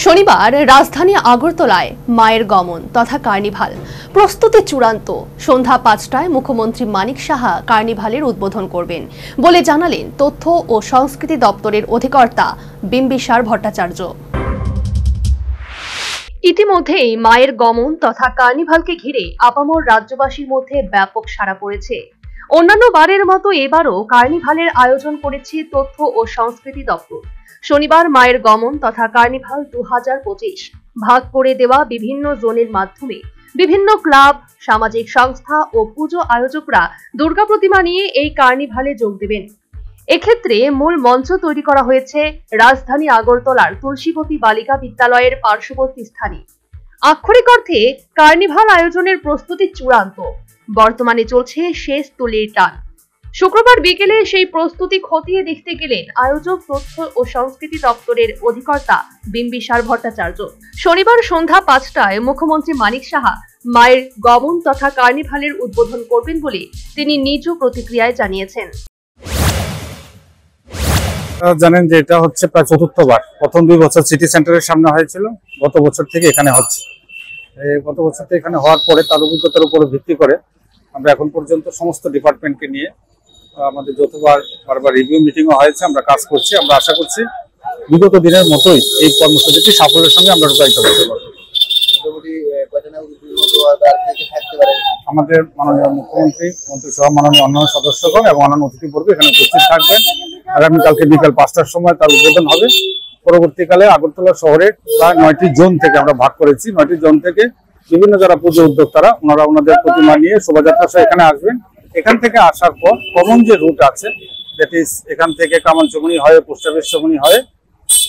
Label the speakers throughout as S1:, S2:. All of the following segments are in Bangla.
S1: শনিবার রাজধানী আগরতলায় মায়ের গমন তথা কার্নিভাল প্রস্তুতি চূড়ান্ত। সন্ধ্যা ৫টায় মুখ্যমন্ত্রী মানিক সাহা কার্নিভালের উদ্বোধন করবেন বলে জানালেন তথ্য ও সংস্কৃতি দপ্তরের অধিকর্তা বিম্বিসার ভট্টাচার্য। ইতিমধ্যেই মায়ের গমন তথা কার্নিভালকে ঘিরে আপামর রাজ্যবাসীর মধ্যে ব্যাপক সাড়া পড়েছে। অন্যান্য বারের মতো এবারও কার্নিভালের আয়োজন করেছে তথ্য ও সংস্কৃতি দপ্তর। শনিবার মায়ের গমন তথা কার্নিভাল 2025 ভাগ করে দেওয়া বিভিন্ন জোনের মাধ্যমে বিভিন্ন ক্লাব, সামাজিক সংস্থা ও পুজো আয়োজকরা দুর্গা প্রতিমা নিয়ে এই কার্নিভালে যোগ দেবেন। এক্ষেত্রে মূল মঞ্চ তৈরি করা হয়েছে রাজধানী আগরতলার তুলসীবতী বালিকা বিদ্যালয়ের পার্শ্ববর্তী স্থানে। আক্ষরিক অর্থে কার্নিভাল আয়োজনের প্রস্তুতি চূড়ান্ত। বর্তমানে চলছে শেষ তুলির টান। শুক্রবার বিকেলে সেই প্রস্তুতি খতিয়ে দেখতে গেলেন আয়োজক তথ্য ও সংস্কৃতি দপ্তরের অধিকর্তা বিম্বিসার ভট্টাচার্য। শনিবার সন্ধ্যা ৫টায় মুখ্যমন্ত্রী মানিক সাহা মায়ের গমন তথা কার্নিভালের উদ্বোধন করবেন বলে তিনি নিজ প্রতিক্রিয়ায় জানিয়েছেন।
S2: জানেন যে এটা হচ্ছে প্রায় চতুর্থবার। প্রথম 2 বছর সিটি সেন্টারের সামনে হয়েছিল, গত বছর থেকে এখানে হচ্ছে। গত বছর থেকে এখানে হওয়ার পরে তার অভিজ্ঞতার উপর ভিত্তি করে আমরা এখন পর্যন্ত সমস্ত ডিপার্টমেন্টকে নিয়ে আমাদের যতবার বারবার রিভিউ মিটিংও হয়েছে, আমরা কাজ করছি। আমরা আশা করছি বিগত দিনের মতোই এই কর্মসূচিটি সাফল্যের সঙ্গে আমরা রূপায়িত করতে পারবো। আমাদের মাননীয় মুখ্যমন্ত্রী, মন্ত্রিসভা, মাননীয় অন্যান্য সদস্যগণ এবং অন্যান্য অতিথিবর্গ এখানে উপস্থিত থাকবেন। আগামীকালকে বিকাল 5টার সময় তার উদ্বোধন হবে। পরবর্তীকালে আগরতলা শহরে প্রায় 9টি জোন থেকে আমরা ভাগ করেছি। 9টি জোন থেকে বিভিন্ন যারা পুজো উদ্যোক্তারা ওনারা ওনাদের প্রতিমা নিয়ে শোভাযাত্রা সহ এখানে আসবেন। এখান থেকে আসার পর কমন যে রুট আছে, দ্যাট ইজ এখান থেকে কামানচমনি হয়ে পোস্ট অফিস চমনি হয়ে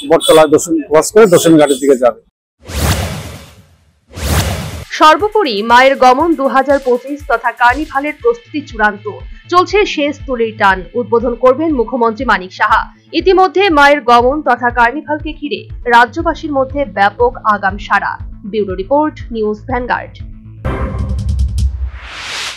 S2: বটতলা ক্রস করে দশমী ঘাটের দিকে যাবে।
S1: সর্বোপরি মায়ের গমন 2025 তথা কার্নিভালের প্রস্তুতি চূড়ান্ত। চলছে শেষ তুলির টান। উদ্বোধন করবেন মুখ্যমন্ত্রী মানিক সাহা। ইতিমধ্যে মায়ের গমন তথা কার্নিভালকে ঘিরে রাজ্যবাসীর মধ্যে ব্যাপক আগাম সাড়া। Bureau report, news vanguard.